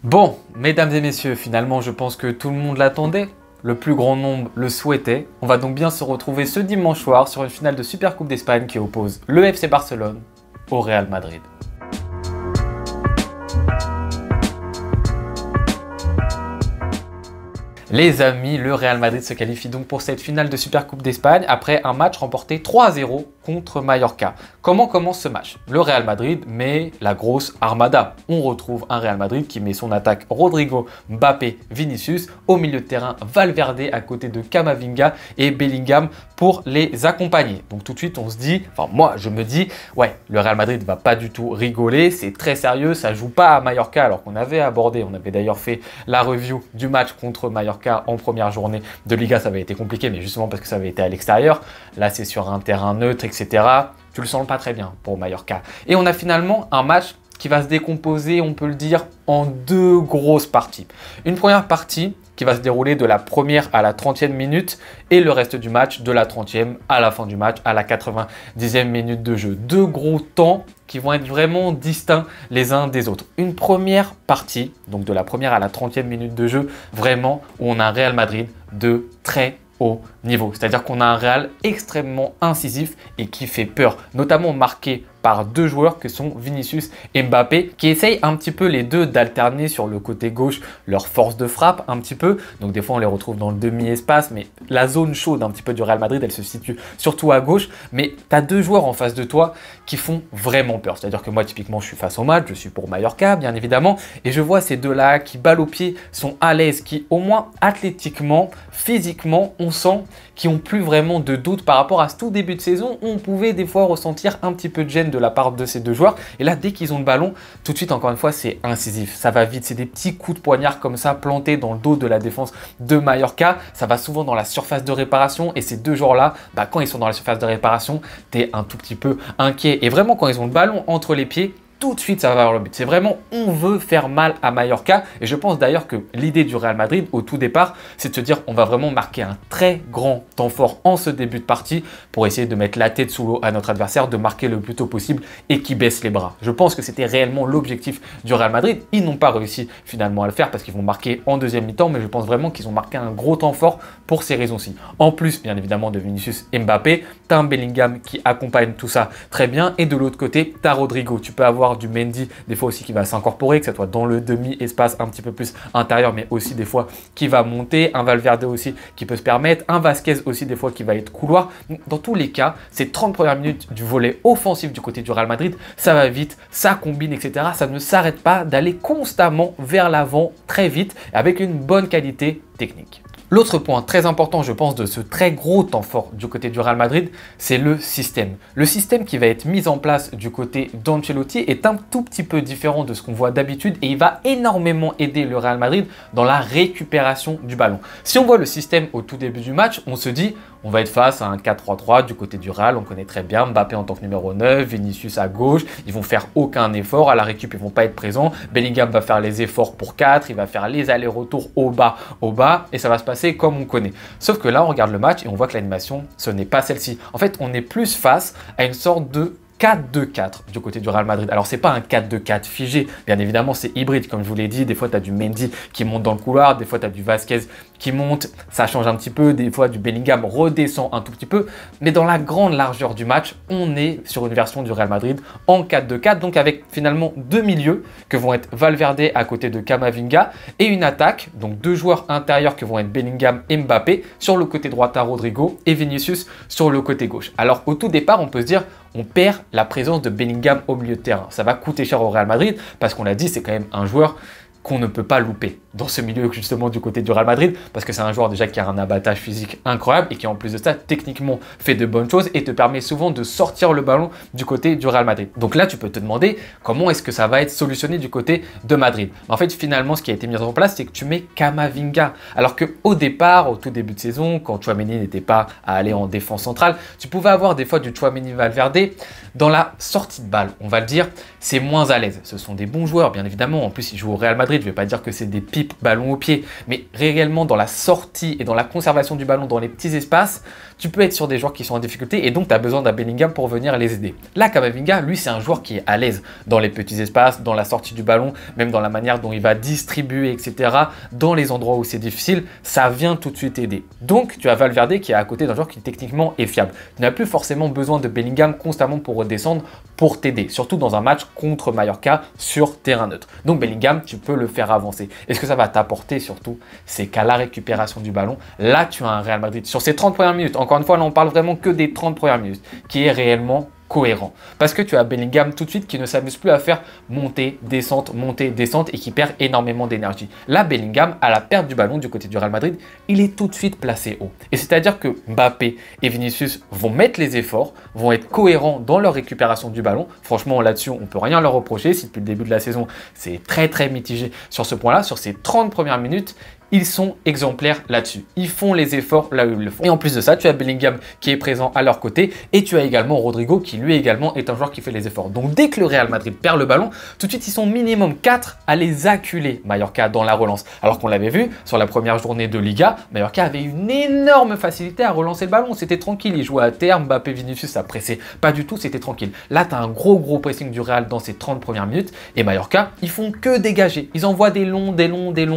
Bon, mesdames et messieurs, finalement, je pense que tout le monde l'attendait. Le plus grand nombre le souhaitait. On va donc bien se retrouver ce dimanche soir sur une finale de Supercoupe d'Espagne qui oppose le FC Barcelone au Real Madrid. Les amis, le Real Madrid se qualifie donc pour cette finale de Supercoupe d'Espagne après un match remporté 3-0 contre Mallorca. Comment commence ce match? Le Real Madrid met la grosse armada. On retrouve un Real Madrid qui met son attaque Rodrigo, Mbappé, Vinicius, au milieu de terrain Valverde à côté de Camavinga et Bellingham pour les accompagner. Donc tout de suite on se dit, enfin moi je me dis, ouais, le Real Madrid va pas du tout rigoler, c'est très sérieux, ça joue pas à Mallorca alors qu'on avait abordé, on avait d'ailleurs fait la review du match contre Mallorca en première journée de Liga, ça avait été compliqué, mais justement parce que ça avait été à l'extérieur. Là, c'est sur un terrain neutre, etc. Tu le sens pas très bien pour Mallorca. Et on a finalement un match qui va se décomposer, on peut le dire, en deux grosses parties. Une première partie qui va se dérouler de la première à la 30e minute et le reste du match de la 30e à la fin du match, à la 90e minute de jeu. Deux gros temps qui vont être vraiment distincts les uns des autres. Une première partie, donc de la première à la 30e minute de jeu, vraiment où on a un Real Madrid de très haut niveau. C'est-à-dire qu'on a un Real extrêmement incisif et qui fait peur, notamment marqué par deux joueurs que sont Vinicius et Mbappé, qui essayent un petit peu les deux d'alterner sur le côté gauche leur force de frappe un petit peu. Donc des fois on les retrouve dans le demi-espace, mais la zone chaude un petit peu du Real Madrid, elle se situe surtout à gauche. Mais tu as deux joueurs en face de toi qui font vraiment peur. C'est-à-dire que moi typiquement je suis face au match, je suis pour Mallorca bien évidemment, et je vois ces deux-là qui balle au pied, sont à l'aise, qui au moins athlétiquement, physiquement, on sent qu'ils n'ont plus vraiment de doute par rapport à ce tout début de saison où on pouvait des fois ressentir un petit peu de gêne de la part de ces deux joueurs. Et là, dès qu'ils ont le ballon, tout de suite, encore une fois, c'est incisif. Ça va vite. C'est des petits coups de poignard comme ça, plantés dans le dos de la défense de Mallorca. Ça va souvent dans la surface de réparation. Et ces deux joueurs-là, quand ils sont dans la surface de réparation, tu es un tout petit peu inquiet. Et vraiment, quand ils ont le ballon entre les pieds, tout de suite, ça va vers le but. C'est vraiment, on veut faire mal à Mallorca. Et je pense d'ailleurs que l'idée du Real Madrid, au tout départ, c'est de se dire on va vraiment marquer un très grand temps fort en ce début de partie pour essayer de mettre la tête sous l'eau à notre adversaire, de marquer le plus tôt possible et qu'il baisse les bras. Je pense que c'était réellement l'objectif du Real Madrid. Ils n'ont pas réussi finalement à le faire parce qu'ils vont marquer en deuxième mi-temps, mais je pense vraiment qu'ils ont marqué un gros temps fort pour ces raisons-ci. En plus, bien évidemment, de Vinicius et Mbappé, tu as un Bellingham qui accompagne tout ça très bien. Et de l'autre côté, tu as Rodrigo. Tu peux avoir du Mendy des fois aussi qui va s'incorporer, que ce soit dans le demi-espace un petit peu plus intérieur, mais aussi des fois qui va monter, un Valverde aussi qui peut se permettre, un Vasquez aussi des fois qui va être couloir. Dans tous les cas, ces 30 premières minutes du volet offensif du côté du Real Madrid, ça va vite, ça combine, etc. Ça ne s'arrête pas d'aller constamment vers l'avant très vite avec une bonne qualité technique. L'autre point très important, je pense, de ce très gros temps fort du côté du Real Madrid, c'est le système. Le système qui va être mis en place du côté d'Ancelotti est un tout petit peu différent de ce qu'on voit d'habitude et il va énormément aider le Real Madrid dans la récupération du ballon. Si on voit le système au tout début du match, on se dit on va être face à un 4-3-3 du côté du Real, on connaît très bien Mbappé en tant que numéro 9, Vinicius à gauche, ils vont faire aucun effort, à la récup ils vont pas être présents, Bellingham va faire les efforts pour 4, il va faire les allers-retours au bas, et ça va se passer comme on connaît. Sauf que là on regarde le match et on voit que l'animation ce n'est pas celle-ci. En fait on est plus face à une sorte de 4-2-4 du côté du Real Madrid. Alors, c'est pas un 4-2-4 figé. Bien évidemment, c'est hybride. Comme je vous l'ai dit, des fois, tu as du Mendy qui monte dans le couloir. Des fois, tu as du Vasquez qui monte. Ça change un petit peu. Des fois, du Bellingham redescend un tout petit peu. Mais dans la grande largeur du match, on est sur une version du Real Madrid en 4-2-4. Donc, avec finalement deux milieux que vont être Valverde à côté de Camavinga et une attaque. Donc, deux joueurs intérieurs que vont être Bellingham et Mbappé. Sur le côté droit, à Rodrigo et Vinicius sur le côté gauche. Alors, au tout départ, on peut se dire on perd la présence de Bellingham au milieu de terrain. Ça va coûter cher au Real Madrid parce qu'on l'a dit, c'est quand même un joueur qu'on ne peut pas louper dans ce milieu justement du côté du Real Madrid parce que c'est un joueur déjà qui a un abattage physique incroyable et qui en plus de ça techniquement fait de bonnes choses et te permet souvent de sortir le ballon du côté du Real Madrid. Donc là tu peux te demander comment est-ce que ça va être solutionné du côté de Madrid. En fait finalement ce qui a été mis en place c'est que tu mets Camavinga alors qu'au départ, au tout début de saison, quand Tchouaméni n'était pas à aller en défense centrale, tu pouvais avoir des fois du Tchouaméni Valverde dans la sortie de balle, on va le dire, c'est moins à l'aise. Ce sont des bons joueurs bien évidemment, en plus ils jouent au Real Madrid Madrid. Je ne vais pas dire que c'est des pipes ballon au pied, mais réellement dans la sortie et dans la conservation du ballon dans les petits espaces, tu peux être sur des joueurs qui sont en difficulté et donc tu as besoin d'un Bellingham pour venir les aider. Là, Camavinga, lui, c'est un joueur qui est à l'aise dans les petits espaces, dans la sortie du ballon, même dans la manière dont il va distribuer, etc. Dans les endroits où c'est difficile, ça vient tout de suite aider. Donc, tu as Valverde qui est à côté d'un joueur qui techniquement est fiable. Tu n'as plus forcément besoin de Bellingham constamment pour redescendre, pour t'aider, surtout dans un match contre Mallorca sur terrain neutre. Donc, Bellingham, tu peux le faire avancer. Et ce que ça va t'apporter surtout, c'est qu'à la récupération du ballon, là, tu as un Real Madrid sur ces 30 premières minutes. Encore une fois, là, on parle vraiment que des 30 premières minutes, qui est réellement cohérent. Parce que tu as Bellingham tout de suite qui ne s'amuse plus à faire monter, descente et qui perd énormément d'énergie. Là, Bellingham, à la perte du ballon du côté du Real Madrid, il est tout de suite placé haut. Et c'est-à-dire que Mbappé et Vinicius vont mettre les efforts, vont être cohérents dans leur récupération du ballon. Franchement, là-dessus, on ne peut rien leur reprocher. Si depuis le début de la saison, c'est très mitigé sur ce point-là, sur ces 30 premières minutes, ils sont exemplaires là-dessus. Ils font les efforts là où ils le font. Et en plus de ça, tu as Bellingham qui est présent à leur côté et tu as également Rodrigo qui lui également est un joueur qui fait les efforts. Donc dès que le Real Madrid perd le ballon, tout de suite ils sont minimum 4 à les acculer, Mallorca, dans la relance. Alors qu'on l'avait vu sur la première journée de Liga, Mallorca avait une énorme facilité à relancer le ballon. C'était tranquille, ils jouaient à terre, Mbappé, Vinicius, ça pressait pas du tout, c'était tranquille. Là, tu as un gros pressing du Real dans ces 30 premières minutes et Mallorca, ils font que dégager. Ils envoient des longs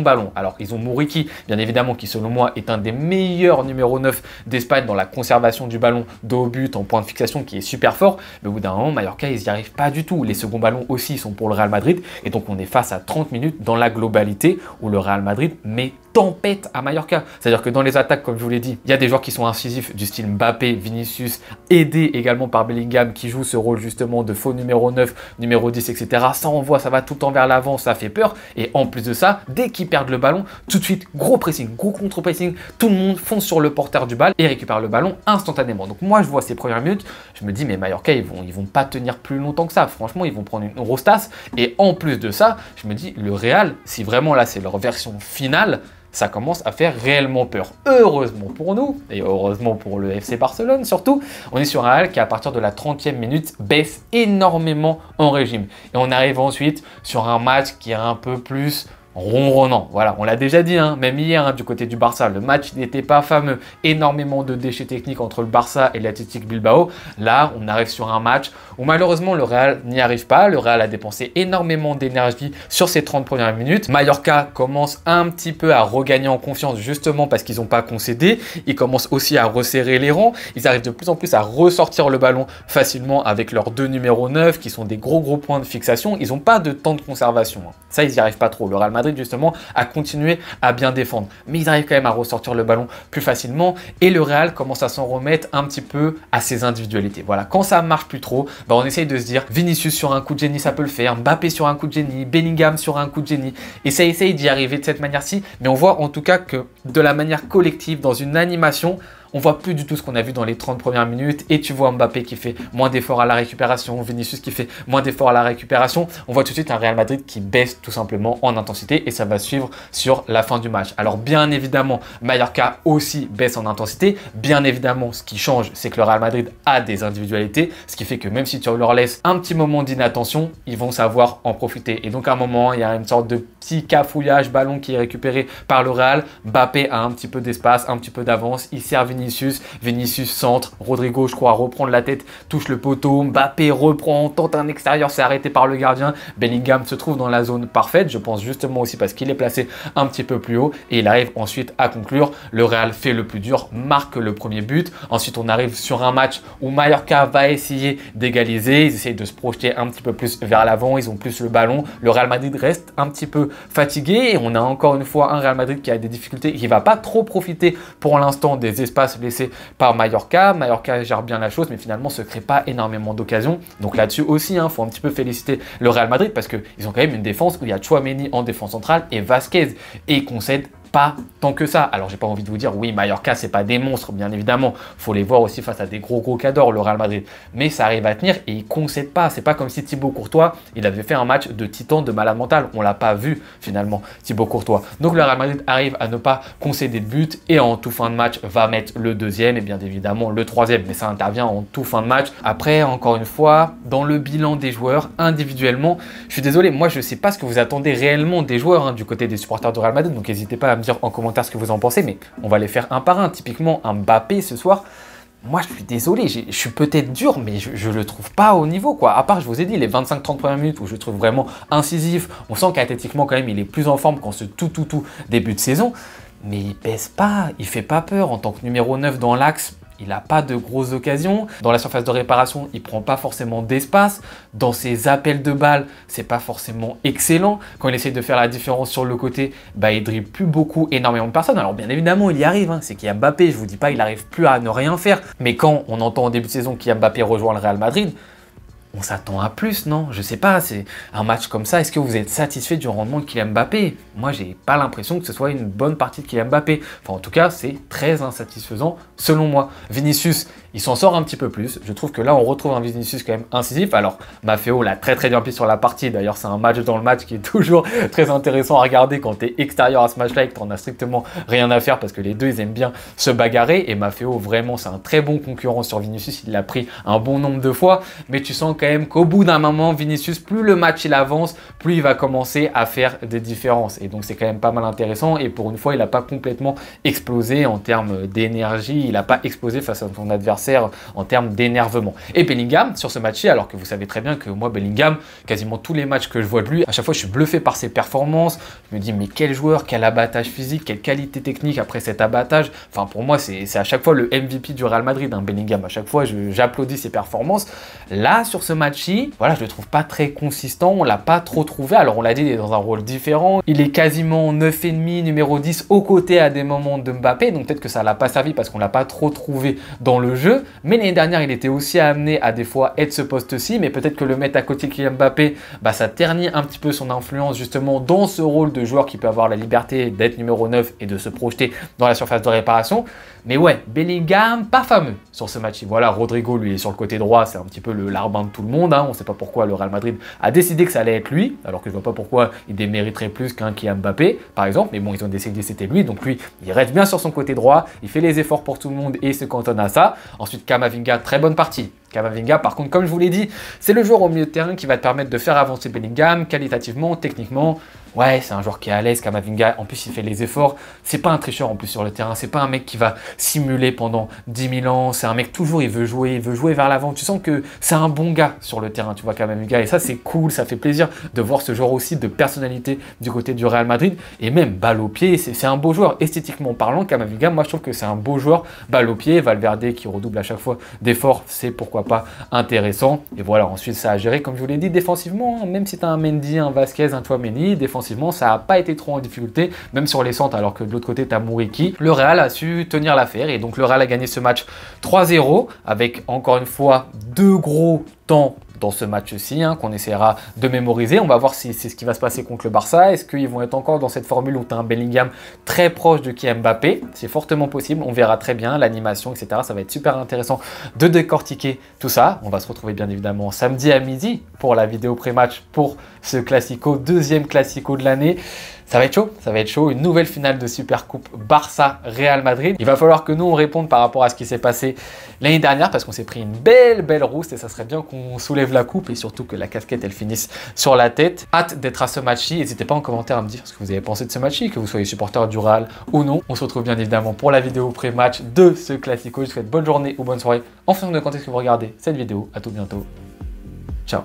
ballons. Alors ils ont Muriqui, bien évidemment, qui selon moi est un des meilleurs numéro 9 d'Espagne dans la conservation du ballon de haut but en point de fixation, qui est super fort. Mais au bout d'un moment, Mallorca, ils n'y arrivent pas du tout. Les seconds ballons aussi sont pour le Real Madrid. Et donc, on est face à 30 minutes dans la globalité où le Real Madrid met tempête à Mallorca. C'est-à-dire que dans les attaques, comme je vous l'ai dit, il y a des joueurs qui sont incisifs du style Mbappé, Vinicius, aidés également par Bellingham qui joue ce rôle justement de faux numéro 9, numéro 10, etc. Ça envoie, ça va tout le temps vers l'avant, ça fait peur. Et en plus de ça, dès qu'ils perdent le ballon, tout de suite, gros pressing, gros contre-pressing, tout le monde fonce sur le porteur du bal et récupère le ballon instantanément. Donc moi, je vois ces premières minutes, je me dis, mais Mallorca, ils vont pas tenir plus longtemps que ça. Franchement, ils vont prendre une grosse tasse. Et en plus de ça, je me dis, le Real, si vraiment là, c'est leur version finale, ça commence à faire réellement peur. Heureusement pour nous, et heureusement pour le FC Barcelone surtout, on est sur un Real qui à partir de la 30e minute baisse énormément en régime. Et on arrive ensuite sur un match qui est un peu plus ronronnant. Voilà, on l'a déjà dit, hein, même hier, hein, du côté du Barça, le match n'était pas fameux. Énormément de déchets techniques entre le Barça et l'Athletic Bilbao. Là, on arrive sur un match où malheureusement le Real n'y arrive pas. Le Real a dépensé énormément d'énergie sur ces 30 premières minutes. Mallorca commence un petit peu à regagner en confiance justement parce qu'ils n'ont pas concédé. Ils commencent aussi à resserrer les rangs. Ils arrivent de plus en plus à ressortir le ballon facilement avec leurs deux numéros 9 qui sont des gros points de fixation. Ils n'ont pas de temps de conservation, hein. Ça, ils n'y arrivent pas trop. Le Real Madrid justement a continué à bien défendre, mais ils arrivent quand même à ressortir le ballon plus facilement et le Real commence à s'en remettre un petit peu à ses individualités. Voilà, quand ça marche plus trop, bah on essaye de se dire Vinicius sur un coup de génie ça peut le faire, Mbappé sur un coup de génie, Bellingham sur un coup de génie, et ça essaye d'y arriver de cette manière-ci, mais on voit en tout cas que de la manière collective, dans une animation, on voit plus du tout ce qu'on a vu dans les 30 premières minutes et tu vois Mbappé qui fait moins d'efforts à la récupération, Vinicius qui fait moins d'efforts à la récupération. On voit tout de suite un Real Madrid qui baisse tout simplement en intensité et ça va suivre sur la fin du match. Alors bien évidemment, Mallorca aussi baisse en intensité. Bien évidemment, ce qui change, c'est que le Real Madrid a des individualités, ce qui fait que même si tu leur laisses un petit moment d'inattention, ils vont savoir en profiter. Et donc à un moment, il y a une sorte de petit cafouillage, ballon qui est récupéré par le Real. Mbappé a un petit peu d'espace, un petit peu d'avance, il sert Vinicius centre, Rodrigo je crois reprend la tête, touche le poteau, Mbappé reprend, tente un extérieur, c'est arrêté par le gardien, Bellingham se trouve dans la zone parfaite, je pense justement aussi parce qu'il est placé un petit peu plus haut et il arrive ensuite à conclure. Le Real fait le plus dur, marque le premier but, ensuite on arrive sur un match où Mallorca va essayer d'égaliser, ils essayent de se projeter un petit peu plus vers l'avant, ils ont plus le ballon, le Real Madrid reste un petit peu fatigué et on a encore une fois un Real Madrid qui a des difficultés, qui va pas trop profiter pour l'instant des espaces laissés par Mallorca. Mallorca gère bien la chose, mais finalement se crée pas énormément d'occasions. Donc là-dessus aussi, il faut un petit peu féliciter le Real Madrid parce qu'ils ont quand même une défense où il y a Tchouaméni en défense centrale et Vasquez et ils concèdent pas tant que ça. Alors j'ai pas envie de vous dire oui, Mallorca c'est pas des monstres, bien évidemment, faut les voir aussi face à des gros cadors, le Real Madrid, mais ça arrive à tenir et ils concèdent pas. C'est pas comme si Thibaut Courtois il avait fait un match de titan, de malade mental, on l'a pas vu finalement Thibaut Courtois. Donc le Real Madrid arrive à ne pas concéder de but et en tout fin de match va mettre le deuxième et bien évidemment le troisième, mais ça intervient en tout fin de match. Après encore une fois, dans le bilan des joueurs individuellement, je suis désolé, moi je sais pas ce que vous attendez réellement des joueurs du côté des supporters du Real Madrid, donc n'hésitez pas à me dire en commentaire ce que vous en pensez, mais on va les faire un par un. Typiquement un Mbappé ce soir, moi je suis désolé, je suis peut-être dur, mais je le trouve pas au niveau quoi. À part, je vous ai dit, les 25-30 premières minutes où je le trouve vraiment incisif, on sent qu'athlétiquement quand même il est plus en forme qu'en ce tout début de saison, mais il pèse pas, il fait pas peur en tant que numéro 9 dans l'axe. Il n'a pas de grosses occasions. Dans la surface de réparation, il prend pas forcément d'espace. Dans ses appels de balles, c'est pas forcément excellent. Quand il essaie de faire la différence sur le côté, bah, il dribble plus beaucoup énormément de personnes. Alors bien évidemment, il y arrive. C'est qu'il y a Mbappé. Je vous dis pas, il n'arrive plus à ne rien faire. Mais quand on entend au début de saison qu'il y a Mbappé rejoint le Real Madrid, on s'attend à plus, non? Je sais pas, c'est un match comme ça. Est-ce que vous êtes satisfait du rendement de Kylian Mbappé? Moi, j'ai pas l'impression que ce soit une bonne partie de Kylian Mbappé. Enfin, en tout cas, c'est très insatisfaisant selon moi. Vinicius, il s'en sort un petit peu plus. Je trouve que là, on retrouve un Vinicius quand même incisif. Alors, Maffeo l'a très bien pris sur la partie. D'ailleurs, c'est un match dans le match qui est toujours très intéressant à regarder quand tu es extérieur à ce match-là et que tu n'en as strictement rien à faire parce que les deux, ils aiment bien se bagarrer. Et Maffeo, vraiment, c'est un très bon concurrent sur Vinicius. Il l'a pris un bon nombre de fois. Mais tu sens quand même qu'au bout d'un moment, Vinicius, plus le match il avance, plus il va commencer à faire des différences. Et donc, c'est quand même pas mal intéressant. Et pour une fois, il n'a pas complètement explosé en termes d'énergie. Il n'a pas explosé face à son adversaire en termes d'énervement. Et Bellingham, sur ce match-ci, alors que vous savez très bien que moi, Bellingham, quasiment tous les matchs que je vois de lui, à chaque fois, je suis bluffé par ses performances. Je me dis, mais quel joueur, quel abattage physique, quelle qualité technique après cet abattage. Enfin, pour moi, c'est à chaque fois le MVP du Real Madrid, Bellingham. À chaque fois, j'applaudis ses performances. Là, sur ce match-ci, voilà, je le trouve pas très consistant. On l'a pas trop trouvé. Alors, on l'a dit, il est dans un rôle différent. Il est quasiment 9,5, numéro 10, aux côtés à des moments de Mbappé. Donc, peut-être que ça l'a pas servi parce qu'on l'a pas trop trouvé dans le jeu. Mais l'année dernière, il était aussi amené à des fois être ce poste-ci, mais peut-être que le mettre à côté de Kylian Mbappé, bah, ça ternit un petit peu son influence justement dans ce rôle de joueur qui peut avoir la liberté d'être numéro 9 et de se projeter dans la surface de réparation. Mais ouais, Bellingham, pas fameux sur ce match. Voilà, Rodrigo, lui, est sur le côté droit, c'est un petit peu le larbin de tout le monde. On ne sait pas pourquoi le Real Madrid a décidé que ça allait être lui, alors que je ne vois pas pourquoi il démériterait plus qu'un Kylian Mbappé, par exemple. Mais bon, ils ont décidé que c'était lui, donc lui, il reste bien sur son côté droit, il fait les efforts pour tout le monde et il se cantonne à ça. Ensuite, Camavinga, très bonne partie. Camavinga, par contre, comme je vous l'ai dit, c'est le joueur au milieu de terrain qui va te permettre de faire avancer Bellingham, qualitativement, techniquement. Ouais, c'est un joueur qui est à l'aise, Camavinga. En plus, il fait les efforts. C'est pas un tricheur en plus sur le terrain. C'est pas un mec qui va simuler pendant 10 000 ans. C'est un mec toujours, il veut jouer vers l'avant. Tu sens que c'est un bon gars sur le terrain, tu vois, Camavinga. Et ça, c'est cool. Ça fait plaisir de voir ce genre aussi de personnalité du côté du Real Madrid. Et même balle au pied, c'est un beau joueur. Esthétiquement parlant, Camavinga, moi, je trouve que c'est un beau joueur. Balle au pied, Valverde qui redouble à chaque fois d'efforts, c'est pourquoi pas intéressant. Et voilà, ensuite, ça a géré, comme je vous l'ai dit, défensivement. Même si tu as un Mendy, un Vasquez, un Tchouaméni, défensivement, ça n'a pas été trop en difficulté, même sur les centres, alors que de l'autre côté, tu as Mouriki. Le Real a su tenir l'affaire et donc le Real a gagné ce match 3-0 avec encore une fois 2 gros temps dans ce match-ci, qu'on essaiera de mémoriser. On va voir si c'est ce qui va se passer contre le Barça. Est-ce qu'ils vont être encore dans cette formule où tu as un Bellingham très proche de Kylian Mbappé? C'est fortement possible. On verra très bien l'animation, etc. Ça va être super intéressant de décortiquer tout ça. On va se retrouver bien évidemment samedi à midi pour la vidéo pré-match pour ce Classico, deuxième Classico de l'année. Ça va être chaud, une nouvelle finale de Supercoupe Barça-Real Madrid. Il va falloir que nous on réponde par rapport à ce qui s'est passé l'année dernière parce qu'on s'est pris une belle rouste et ça serait bien qu'on soulève la coupe et surtout que la casquette elle finisse sur la tête. Hâte d'être à ce match-ci. N'hésitez pas en commentaire à me dire ce que vous avez pensé de ce match-ci, que vous soyez supporter du Real ou non. On se retrouve bien évidemment pour la vidéo pré-match de ce Classico. Je vous souhaite bonne journée ou bonne soirée en fonction de quand est-ce que vous regardez cette vidéo. À tout bientôt. Ciao.